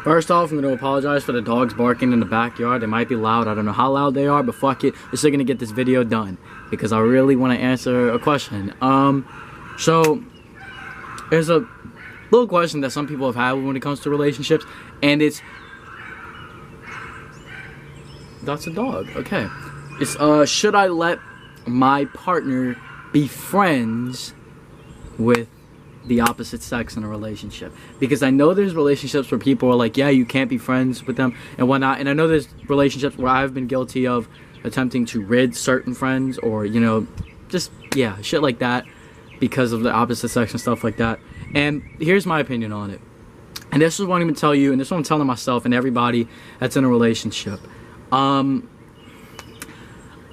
First off, I'm going to apologize for the dogs barking in the backyard. They might be loud. I don't know how loud they are, but fuck it. We're still going to get this video done because I really want to answer a question. So there's a little question that some people have had when it comes to relationships, and it's... That's a dog. Okay. It's, should I let my partner be friends with the opposite sex in a relationship? Because I know there's relationships where people are like, yeah, you can't be friends with them and whatnot, and I know there's relationships where I've been guilty of attempting to rid certain friends, or, you know, just, yeah, shit like that because of the opposite sex and stuff like that. And here's my opinion on it, and this is what I'm going to tell you, and this is what I'm telling myself and everybody that's in a relationship.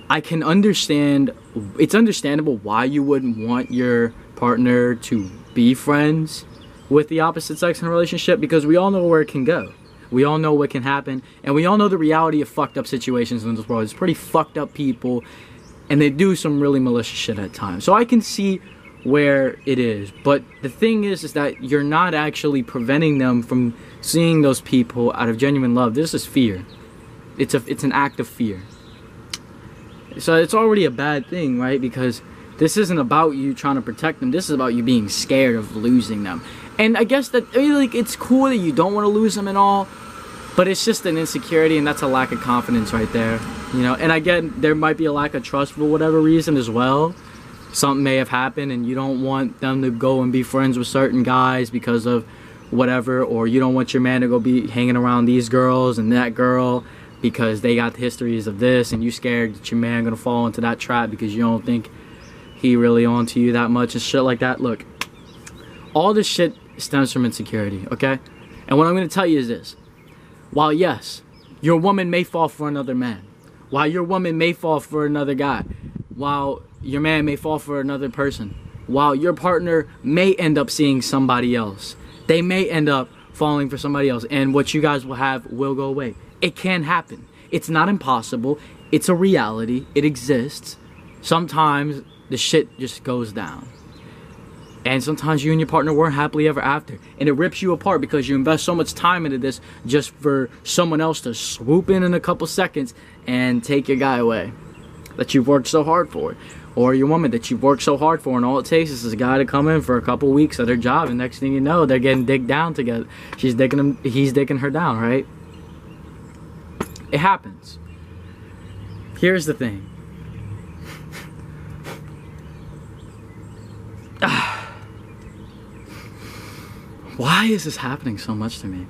I can understand, it's understandable why you wouldn't want your partner to be friends with the opposite sex in a relationship, because we all know where it can go. We all know what can happen, and we all know the reality of fucked up situations in this world. It's pretty fucked up people, and they do some really malicious shit at times. So I can see where it is, but the thing is that you're not actually preventing them from seeing those people out of genuine love. This is fear. It's an act of fear. So it's already a bad thing, right? Because this isn't about you trying to protect them. This is about you being scared of losing them. And I guess that, I mean, like, it's cool that you don't want to lose them and all, but it's just an insecurity, and that's a lack of confidence right there, you know. And again, there might be a lack of trust for whatever reason as well. Something may have happened, and you don't want them to go and be friends with certain guys because of whatever, or you don't want your man to go be hanging around these girls and that girl because they got the histories of this, and you scared that your man gonna fall into that trap because you don't think he really onto you that much and shit like that. Look, all this shit stems from insecurity, okay? And what I'm gonna tell you is this: while yes, your woman may fall for another man, while your woman may fall for another guy, while your man may fall for another person, while your partner may end up seeing somebody else, they may end up falling for somebody else, and what you guys will have will go away. It can happen. It's not impossible. It's a reality. It exists. Sometimes the shit just goes down. And sometimes you and your partner weren't happily ever after. And it rips you apart because you invest so much time into this just for someone else to swoop in a couple seconds and take your guy away that you've worked so hard for. Or your woman that you've worked so hard for, and all it takes is this guy to come in for a couple weeks at her job, and next thing you know, they're getting dicked down together. She's dicking him, he's dicking her down, right? It happens. Here's the thing. Why is this happening so much to me?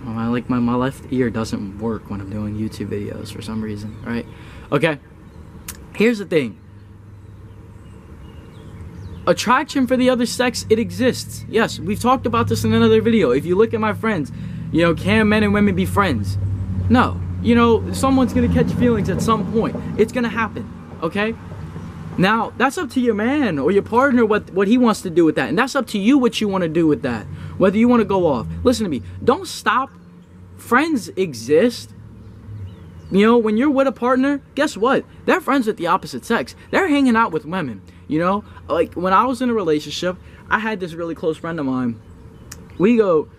Well, my left ear doesn't work when I'm doing YouTube videos for some reason, right? Okay. Here's the thing. Attraction for the other sex, it exists. Yes, we've talked about this in another video. If you look at my friends, you know, can men and women be friends? No. You know, someone's gonna catch feelings at some point. It's gonna happen, okay? Now, that's up to your man or your partner what he wants to do with that. And that's up to you what you want to do with that. Whether you want to go off. Listen to me. Don't stop. Friends exist. You know, when you're with a partner, guess what? They're friends with the opposite sex. They're hanging out with women. You know, like when I was in a relationship, I had this really close friend of mine. We go,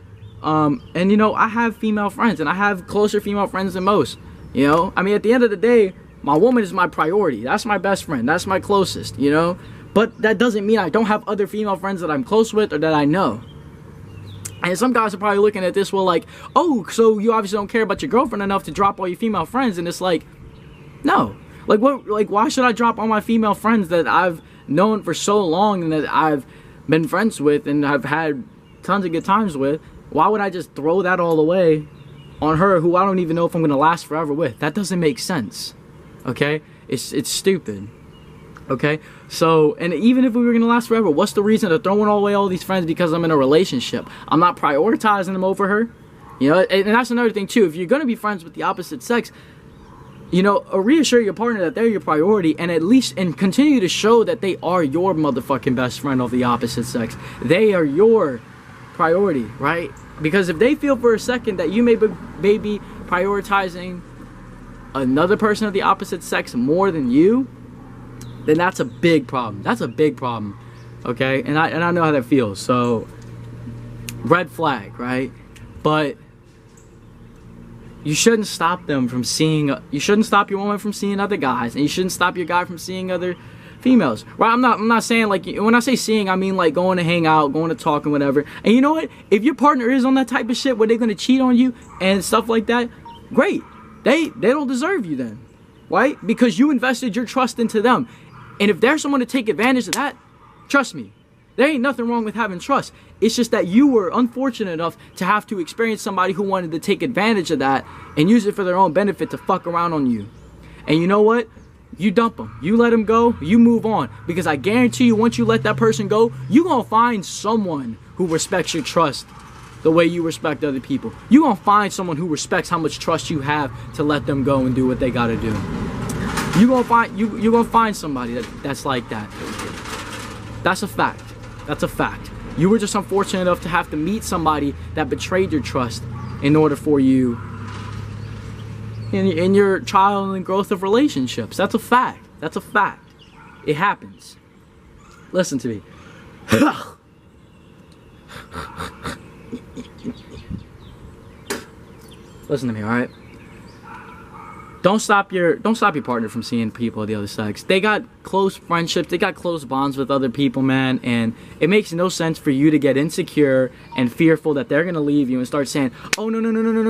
and you know, I have female friends, and I have closer female friends than most. You know, I mean, at the end of the day, my woman is my priority. That's my best friend. That's my closest, you know. But that doesn't mean I don't have other female friends that I'm close with or that I know. And some guys are probably looking at this, well, like, oh, so you obviously don't care about your girlfriend enough to drop all your female friends. And it's like, no. Like, what? Like, why should I drop all my female friends that I've known for so long and that I've been friends with and I've had tons of good times with? Why would I just throw that all away on her who I don't even know if I'm going to last forever with? That doesn't make sense. Okay? It's stupid. Okay? So, and even if we were going to last forever, what's the reason of throwing away all these friends because I'm in a relationship? I'm not prioritizing them over her. You know, and that's another thing too. If you're going to be friends with the opposite sex, you know, reassure your partner that they're your priority, and at least, and continue to show that they are your motherfucking best friend of the opposite sex. They are your priority, right? Because if they feel for a second that you may be prioritizing another person of the opposite sex more than you, then that's a big problem. That's a big problem, okay? And I know how that feels. So, red flag, right? But you shouldn't stop them from seeing, you shouldn't stop your woman from seeing other guys, and you shouldn't stop your guy from seeing other females, right? I'm not saying, like, when I say seeing, I mean like going to hang out, going to talk and whatever. And you know what? If your partner is on that type of shit where they're gonna cheat on you and stuff like that, great. They don't deserve you then, right? Because you invested your trust into them. And if there's someone to take advantage of that, trust me, there ain't nothing wrong with having trust. It's just that you were unfortunate enough to have to experience somebody who wanted to take advantage of that and use it for their own benefit to fuck around on you. And you know what? You dump them. You let them go. You move on. Because I guarantee you, once you let that person go, you're going to find someone who respects your trust the way you respect other people. You're going to find someone who respects how much trust you have to let them go and do what they got to do. You're going to find somebody that's like that. That's a fact. That's a fact. You were just unfortunate enough to have to meet somebody that betrayed your trust in order for you in your trial and growth of relationships. That's a fact. That's a fact. It happens. Listen to me. Listen to me, all right? Don't stop your partner from seeing people of the other sex. They got close friendships, they got close bonds with other people, man, and it makes no sense for you to get insecure and fearful that they're gonna leave you and start saying, oh no,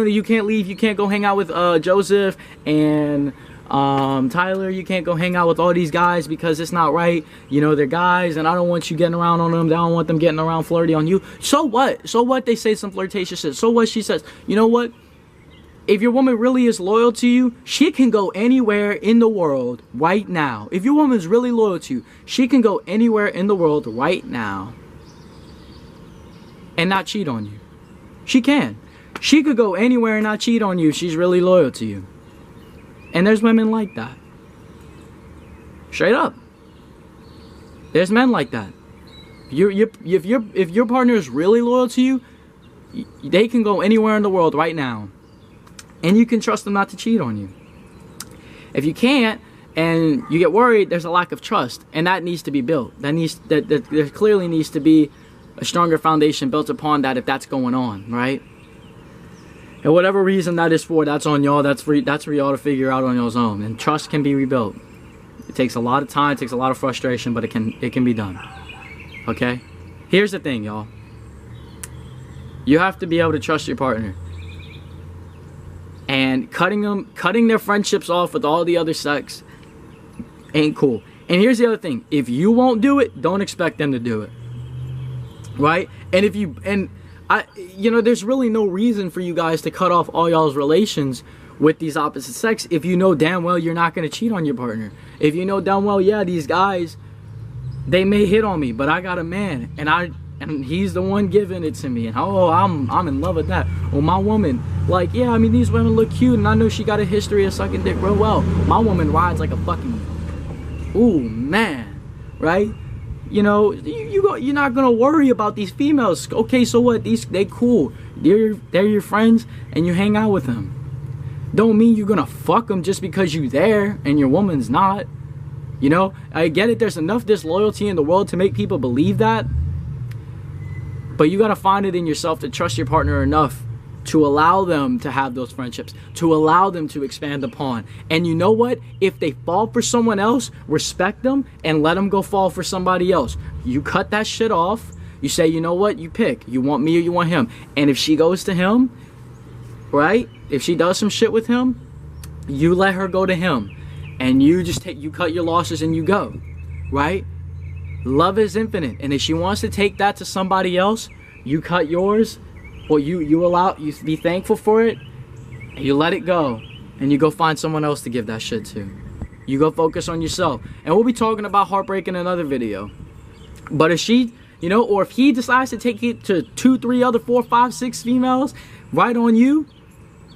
you can't leave, you can't go hang out with Joseph and Tyler, you can't go hang out with all these guys because it's not right. You know, they're guys and I don't want you getting around on them. I don't want them getting around flirty on you. So what? So what? They say some flirtatious shit. So what? She says, you know what? If your woman really is loyal to you, she can go anywhere in the world right now. If your woman's really loyal to you, she can go anywhere in the world right now and not cheat on you. She can. She could go anywhere and not cheat on you if she's really loyal to you. And there's women like that. Straight up. There's men like that. If your partner is really loyal to you, they can go anywhere in the world right now. And you can trust them not to cheat on you. If you can't, and you get worried, there's a lack of trust, and that needs to be built. There clearly needs to be a stronger foundation built upon that if that's going on, right? And whatever reason that is for, that's on y'all. That's for y'all to figure out on y'all's own. And trust can be rebuilt. It takes a lot of time, it takes a lot of frustration, but it can be done. Okay? Here's the thing, y'all. You have to be able to trust your partner. And cutting their friendships off with all the other sex ain't cool. And here's the other thing. If you won't do it, don't expect them to do it. Right? And there's really no reason for you guys to cut off all y'all's relations with these opposite sex if you know damn well you're not going to cheat on your partner. If you know damn well, yeah, these guys, they may hit on me, but I got a man and he's the one giving it to me, and I'm in love with that. Or my woman, like, yeah, I mean, these women look cute, and I know she got a history of sucking dick real well. My woman rides like a fucking, ooh, man, right? You know, you're not gonna worry about these females. Okay, so what? They cool. They're your friends, and you hang out with them. Don't mean you're gonna fuck them just because you're there and your woman's not. You know, I get it. There's enough disloyalty in the world to make people believe that. But you got to find it in yourself to trust your partner enough to allow them to have those friendships, to allow them to expand upon. And you know what? If they fall for someone else, respect them and let them go fall for somebody else. You cut that shit off. You say, you know what? You pick. You want me or you want him. And if she goes to him, right? If she does some shit with him, you let her go to him. And you just you cut your losses and you go, right? Love is infinite, and if she wants to take that to somebody else, you cut yours, or you be thankful for it, and you let it go, and you go find someone else to give that shit to. You go focus on yourself, and we'll be talking about heartbreak in another video. But if she, you know, or if he decides to take it to 2, 3, other 4, 5, 6 females, right on you,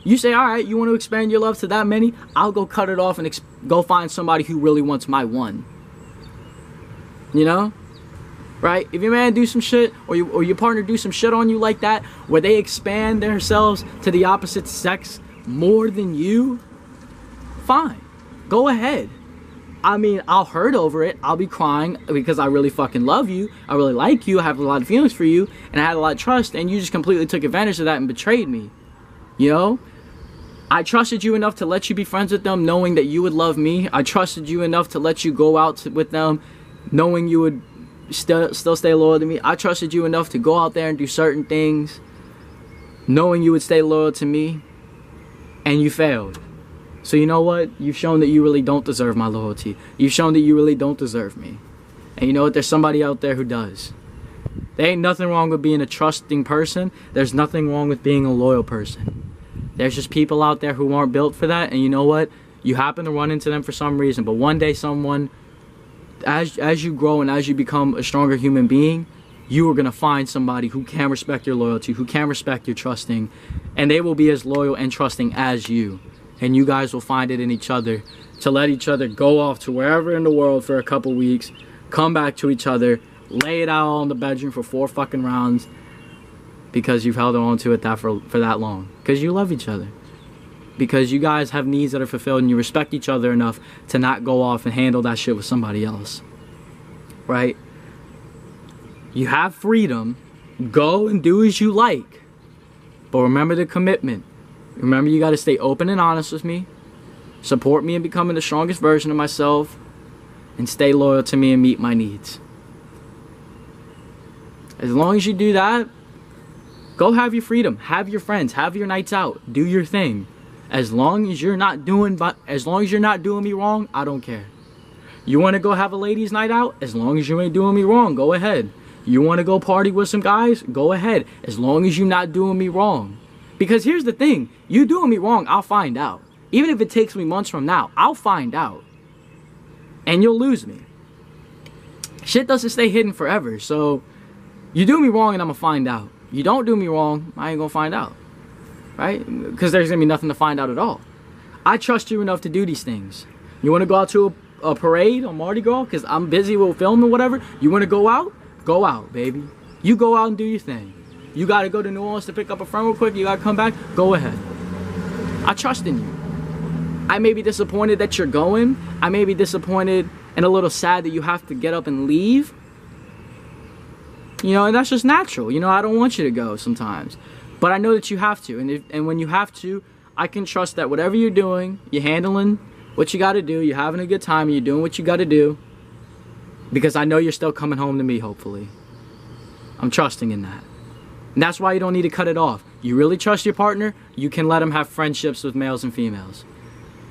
you say, all right, you want to expand your love to that many? I'll go cut it off and go find somebody who really wants my one. You know, right? If your man do some shit, or your partner do some shit on you like that, where they expand themselves to the opposite sex more than you, fine, go ahead. I mean, I'll hurt over it. I'll be crying because I really fucking love you. I really like you. I have a lot of feelings for you, and I had a lot of trust, and you just completely took advantage of that and betrayed me. You know, I trusted you enough to let you be friends with them, knowing that you would love me. I trusted you enough to let you go out with them, knowing you would still stay loyal to me. I trusted you enough to go out there and do certain things, knowing you would stay loyal to me, and you failed. So you know what? You've shown that you really don't deserve my loyalty. You've shown that you really don't deserve me. And you know what? There's somebody out there who does. There ain't nothing wrong with being a trusting person. There's nothing wrong with being a loyal person. There's just people out there who aren't built for that, and you know what? You happen to run into them for some reason, but one day someone, as you grow and as you become a stronger human being, you are going to find somebody who can respect your loyalty, who can respect your trusting, and they will be as loyal and trusting as you. And you guys will find it in each other to let each other go off to wherever in the world for a couple weeks, come back to each other, lay it out in the bedroom for 4 fucking rounds, because you've held on to it for that long. Because you love each other. Because you guys have needs that are fulfilled and you respect each other enough to not go off and handle that shit with somebody else. Right? You have freedom. Go and do as you like. But remember the commitment. Remember, you got to stay open and honest with me. Support me in becoming the strongest version of myself. And stay loyal to me and meet my needs. As long as you do that, go have your freedom, have your friends, have your nights out, do your thing. As long as you're not doing me wrong, I don't care. You want to go have a ladies' night out? As long as you ain't doing me wrong, go ahead. You want to go party with some guys? Go ahead. As long as you're not doing me wrong. Because here's the thing, you doing me wrong, I'll find out. Even if it takes me months from now, I'll find out. And you'll lose me. Shit doesn't stay hidden forever, so you do me wrong and I'm gonna find out. You don't do me wrong, I ain't gonna find out. Right? Because there's gonna be nothing to find out at all. I trust you enough to do these things. You wanna go out to a parade on Mardi Gras? Because I'm busy with filming or whatever. You wanna go out? Go out, baby. You go out and do your thing. You gotta go to New Orleans to pick up a friend real quick. You gotta come back. Go ahead. I trust in you. I may be disappointed that you're going. I may be disappointed and a little sad that you have to get up and leave. You know, and that's just natural. You know, I don't want you to go sometimes. But I know that you have to. And when you have to, I can trust that whatever you're doing, you're handling what you got to do, you're having a good time, and you're doing what you got to do. Because I know you're still coming home to me, hopefully. I'm trusting in that. And that's why you don't need to cut it off. You really trust your partner, you can let them have friendships with males and females.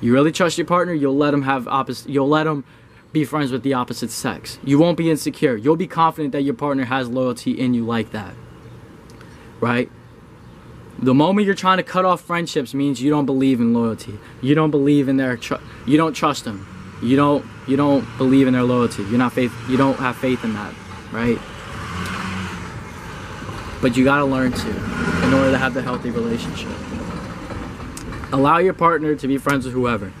You really trust your partner, you'll let them be friends with the opposite sex. You won't be insecure. You'll be confident that your partner has loyalty in you like that. Right? The moment you're trying to cut off friendships means you don't believe in loyalty. You don't believe in you don't trust them. You don't believe in their loyalty. You don't have faith in that, right? But you gotta learn to in order to have the healthy relationship. Allow your partner to be friends with whoever.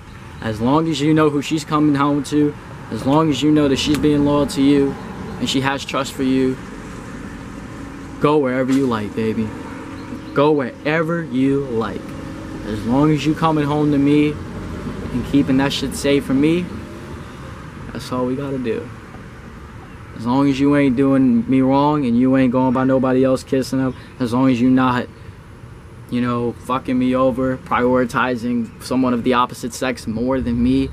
As long as you know who she's coming home to, as long as you know that she's being loyal to you and she has trust for you, go wherever you like, baby. Go wherever you like. As long as you coming home to me and keeping that shit safe from me, that's all we gotta do. As long as you ain't doing me wrong and you ain't going by nobody else kissing them, as long as you not, you know, fucking me over, prioritizing someone of the opposite sex more than me,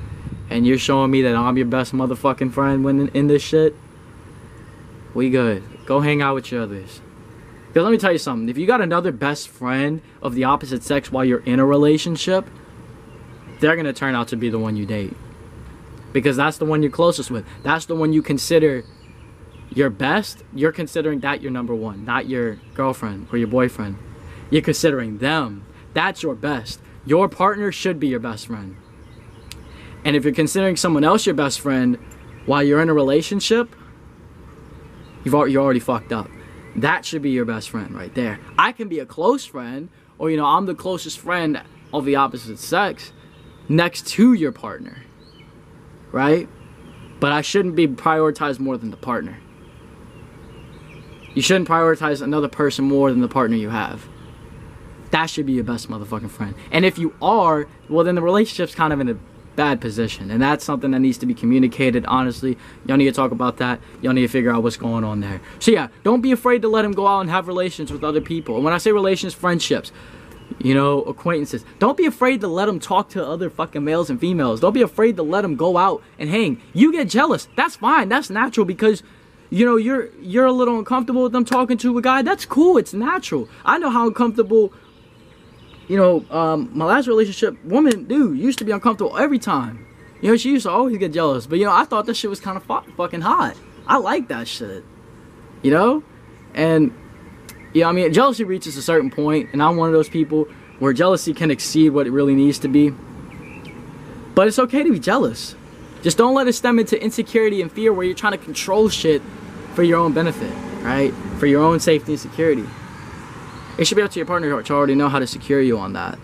and you're showing me that I'm your best motherfucking friend when in this shit, we good. Go hang out with your others. Because let me tell you something, if you got another best friend of the opposite sex while you're in a relationship, they're going to turn out to be the one you date. Because that's the one you're closest with. That's the one you consider your best. You're considering that your number one, not your girlfriend or your boyfriend. You're considering them. That's your best. Your partner should be your best friend. And if you're considering someone else your best friend while you're in a relationship, you're already fucked up. That should be your best friend right there. I can be a close friend, or, you know, I'm the closest friend of the opposite sex next to your partner, right? But I shouldn't be prioritized more than the partner. You shouldn't prioritize another person more than the partner you have. That should be your best motherfucking friend. And if you are, well, then the relationship's kind of in a bad position, and that's something that needs to be communicated. Honestly, y'all need to talk about that. Y'all need to figure out what's going on there. So yeah, don't be afraid to let him go out and have relations with other people. And when I say relations, friendships, You know, acquaintances. Don't be afraid to let them talk to other fucking males and females. Don't be afraid to let them go out and hang. You get jealous. That's fine. That's natural because, you know, you're a little uncomfortable with them talking to a guy. That's cool. It's natural. I know how uncomfortable, you know, my last relationship, woman, dude, used to be uncomfortable every time. You know, she used to always get jealous. But, you know, I thought that shit was kind of fucking hot. I like that shit. You know? And, yeah, I mean, jealousy reaches a certain point, and I'm one of those people where jealousy can exceed what it really needs to be. But it's okay to be jealous. Just don't let it stem into insecurity and fear where you're trying to control shit for your own benefit, right? For your own safety and security. It should be up to your partner to already know how to secure you on that.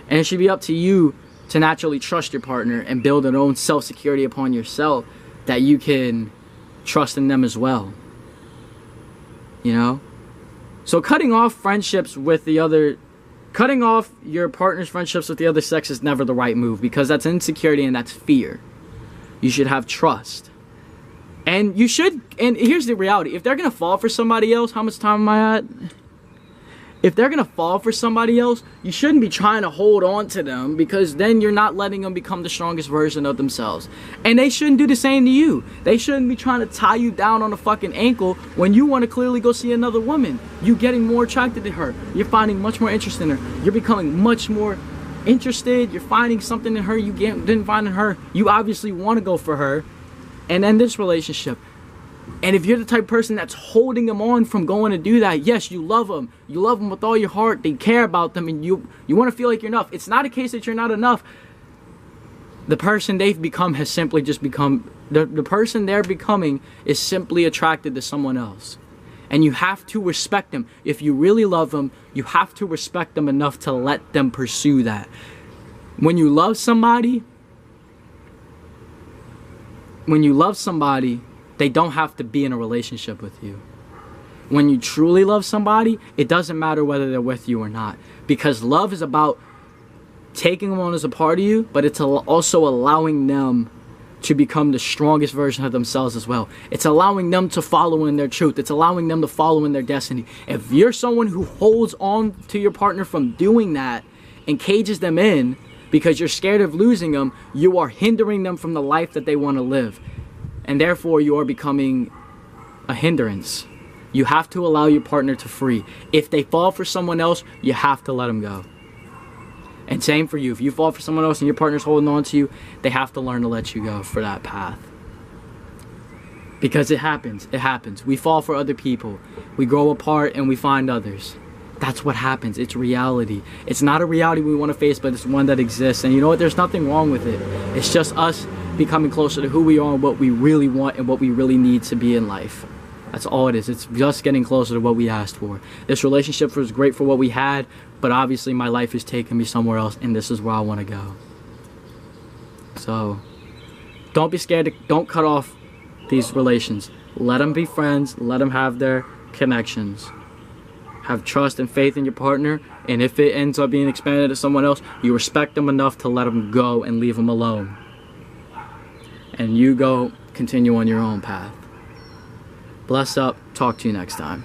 And it should be up to you to naturally trust your partner and build an own self-security upon yourself that you can trust in them as well. You know? So cutting off your partner's friendships with the other sex is never the right move because that's insecurity and that's fear. You should have trust. And here's the reality. If they're going to fall for somebody else, how much time am I at? If they're going to fall for somebody else, you shouldn't be trying to hold on to them because then you're not letting them become the strongest version of themselves. And they shouldn't do the same to you. They shouldn't be trying to tie you down on a fucking ankle when you want to clearly go see another woman. You getting more attracted to her. You're finding much more interest in her. You're becoming much more interested. You're finding something in her you didn't find in her. You obviously want to go for her and end this relationship. And if you're the type of person that's holding them on from going to do that, yes, you love them. You love them with all your heart. They care about them, and you want to feel like you're enough. It's not a case that you're not enough. The person they've become has simply just become... The person they're becoming is simply attracted to someone else. And you have to respect them. If you really love them, you have to respect them enough to let them pursue that. When you love somebody... they don't have to be in a relationship with you. When you truly love somebody, it doesn't matter whether they're with you or not. Because love is about taking them on as a part of you, but it's also allowing them to become the strongest version of themselves as well. It's allowing them to follow in their truth. It's allowing them to follow in their destiny. If you're someone who holds on to your partner from doing that and cages them in because you're scared of losing them, you are hindering them from the life that they want to live. And therefore, you are becoming a hindrance. You have to allow your partner to free. If they fall for someone else, you have to let them go. And same for you. If you fall for someone else and your partner's holding on to you, they have to learn to let you go for that path. Because it happens. It happens. We fall for other people. We grow apart and we find others. That's what happens. It's reality. It's not a reality we want to face, but it's one that exists. And you know what? There's nothing wrong with it. It's just us becoming closer to who we are and what we really want and what we really need to be in life. That's all it is. It's just getting closer to what we asked for. This relationship was great for what we had, but obviously my life has taken me somewhere else, and this is where I want to go. So, don't be scared. Don't cut off these relations. Let them be friends. Let them have their connections. Have trust and faith in your partner, and if it ends up being expanded to someone else, you respect them enough to let them go and leave them alone. And you go continue on your own path. Bless up. Talk to you next time.